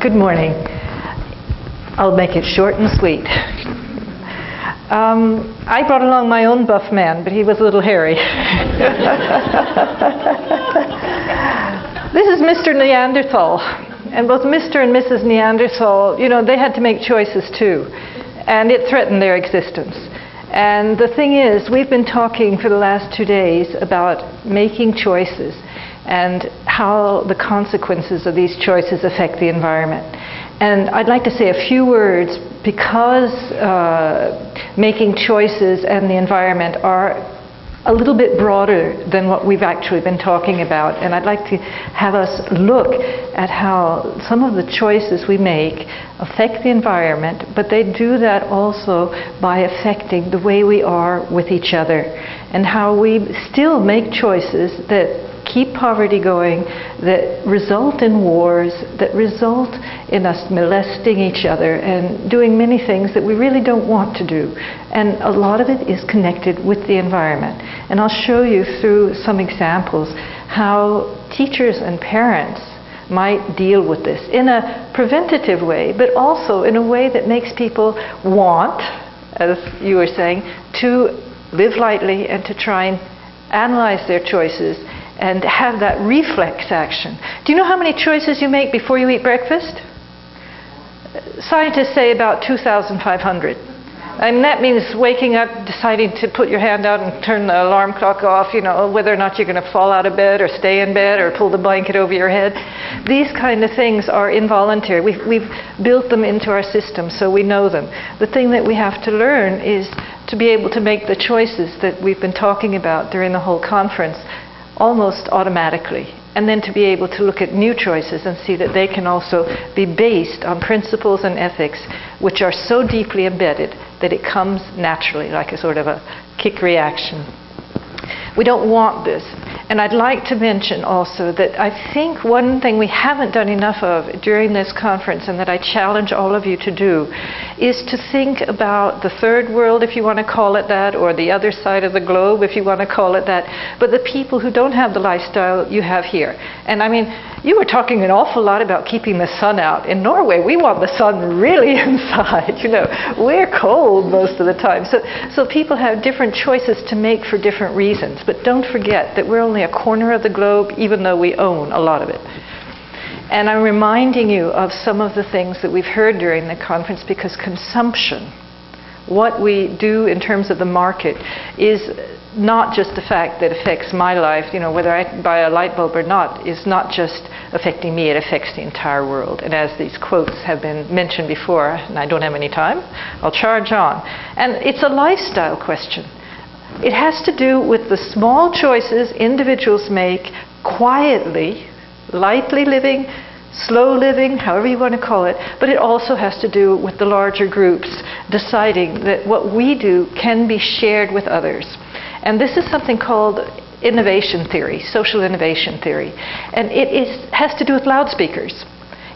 Good morning. I'll make it short and sweet. I brought along my own buff man, but he was a little hairy. This is Mr. Neanderthal. And both Mr. and Mrs. Neanderthal, you know, they had to make choices too. And it threatened their existence. And the thing is, we've been talking for the last 2 days about making choices and how the consequences of these choices affect the environment. And I'd like to say a few words because making choices and the environment are a little bit broader than what we've actually been talking about. And I'd like to have us look at how some of the choices we make affect the environment, but they do that also by affecting the way we are with each other, and how we still make choices that keep poverty going, that result in wars, that result in us molesting each other and doing many things that we really don't want to do. And a lot of it is connected with the environment. And I'll show you through some examples how teachers and parents might deal with this in a preventative way, but also in a way that makes people want, as you were saying, to live lightly and to try and analyze their choices and have that reflex action. Do you know how many choices you make before you eat breakfast? Scientists say about 2,500. And that means waking up, deciding to put your hand out and turn the alarm clock off, you know, whether or not you're going to fall out of bed or stay in bed or pull the blanket over your head. These kind of things are involuntary. We've built them into our system, so we know them. The thing that we have to learn is to be able to make the choices that we've been talking about during the whole conference almost automatically, and then to be able to look at new choices and see that they can also be based on principles and ethics which are so deeply embedded that it comes naturally, like a sort of a kick reaction. We don't want this. And I'd like to mention also that I think one thing we haven't done enough of during this conference, and that I challenge all of you to do, is to think about the third world, if you want to call it that, or the other side of the globe, if you want to call it that, but the people who don't have the lifestyle you have here. And I mean, you were talking an awful lot about keeping the sun out. In Norway, we want the sun really inside. You know, we're cold most of the time. So people have different choices to make for different reasons. But don't forget that we're only a corner of the globe, even though we own a lot of it. And I'm reminding you of some of the things that we've heard during the conference, because consumption, what we do in terms of the market, is not just the fact that affects my life, you know, whether I buy a light bulb or not, is not just affecting me, it affects the entire world. And as these quotes have been mentioned before, and I don't have any time, I'll charge on. And it's a lifestyle question. It has to do with the small choices individuals make quietly, lightly living, slow living, however you want to call it, but it also has to do with the larger groups deciding that what we do can be shared with others. And this is something called innovation theory, social innovation theory. And it has to do with loudspeakers.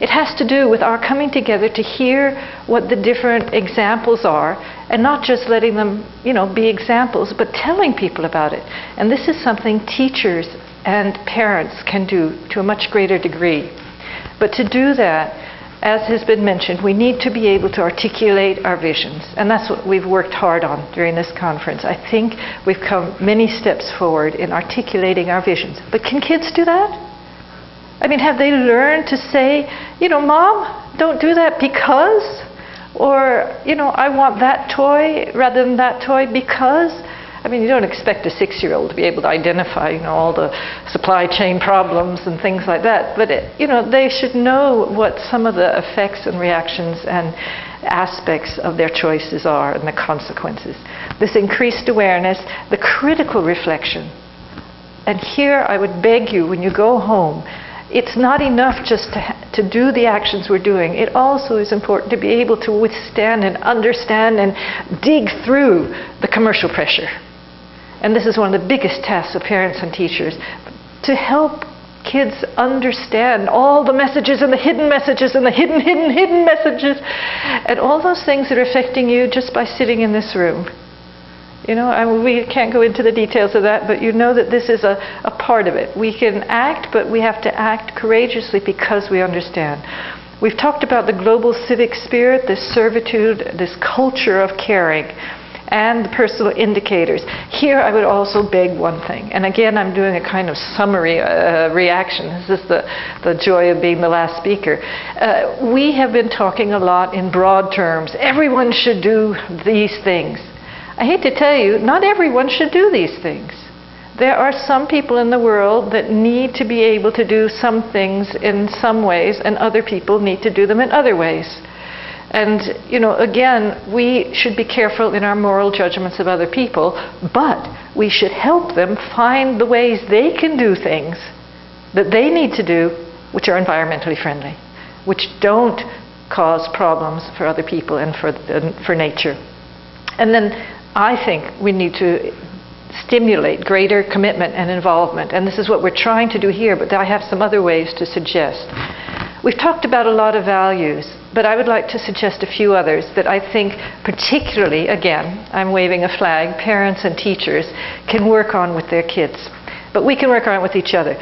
It has to do with our coming together to hear what the different examples are, and not just letting them, you know, be examples, but telling people about it. And this is something teachers and parents can do to a much greater degree. But to do that, as has been mentioned, we need to be able to articulate our visions. And that's what we've worked hard on during this conference. I think we've come many steps forward in articulating our visions. But can kids do that? I mean, have they learned to say, you know, Mom, don't do that because? Or, you know, I want that toy rather than that toy because? I mean, you don't expect a 6-year-old to be able to identify, you know, all the supply chain problems and things like that. But, you know, they should know what some of the effects and reactions and aspects of their choices are and the consequences. This increased awareness, the critical reflection. And here I would beg you, when you go home, it's not enough just to do the actions we're doing. It also is important to be able to withstand and understand and dig through the commercial pressure. And this is one of the biggest tasks of parents and teachers, to help kids understand all the messages and the hidden messages and the hidden messages and all those things that are affecting you just by sitting in this room. You know, I mean, we can't go into the details of that, but you know that this is a part of it. We can act, but we have to act courageously because we understand. We've talked about the global civic spirit, this servitude, this culture of caring, and the personal indicators. Here I would also beg one thing, and again I'm doing a kind of summary reaction. This is the joy of being the last speaker. We have been talking a lot in broad terms. Everyone should do these things. I hate to tell you, not everyone should do these things. There are some people in the world that need to be able to do some things in some ways, and other people need to do them in other ways. And, you know, again, we should be careful in our moral judgments of other people, but we should help them find the ways they can do things that they need to do, which are environmentally friendly, which don't cause problems for other people and for nature. And then I think we need to stimulate greater commitment and involvement. And this is what we're trying to do here, but I have some other ways to suggest. We've talked about a lot of values, but I would like to suggest a few others that I think particularly, again, I'm waving a flag, parents and teachers can work on with their kids. But we can work on it with each other.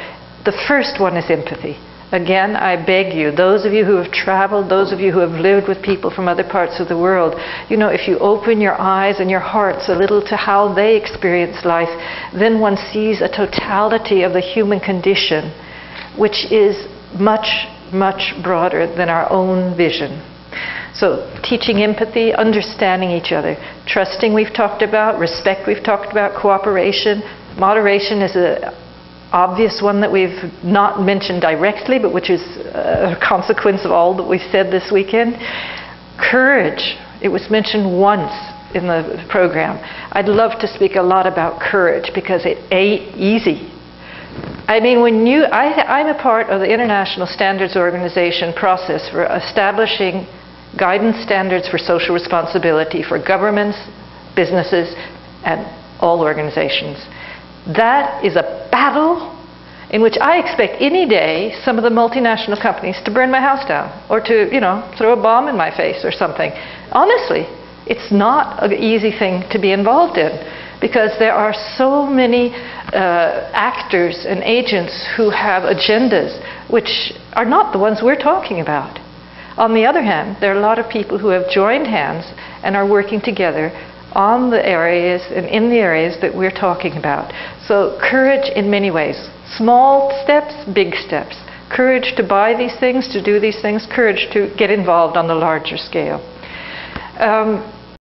The first one is empathy. Again, I beg you, those of you who have traveled, those of you who have lived with people from other parts of the world, you know, if you open your eyes and your hearts a little to how they experience life, then one sees a totality of the human condition, which is much, much broader than our own vision. So teaching empathy, understanding each other, trusting we've talked about, respect we've talked about, cooperation, moderation is an obvious one that we've not mentioned directly, but which is a consequence of all that we've said this weekend. Courage, it was mentioned once in the program. I'd love to speak a lot about courage because it ain't easy. I mean, I'm a part of the International Standards Organization process for establishing guidance standards for social responsibility for governments, businesses, and all organizations. That is a battle in which I expect any day some of the multinational companies to burn my house down or to, you know, throw a bomb in my face or something. Honestly, it's not an easy thing to be involved in because there are so many actors and agents who have agendas which are not the ones we're talking about. On the other hand, there are a lot of people who have joined hands and are working together on the areas and in the areas that we're talking about. So courage in many ways. Small steps, big steps. Courage to buy these things, to do these things. Courage to get involved on the larger scale.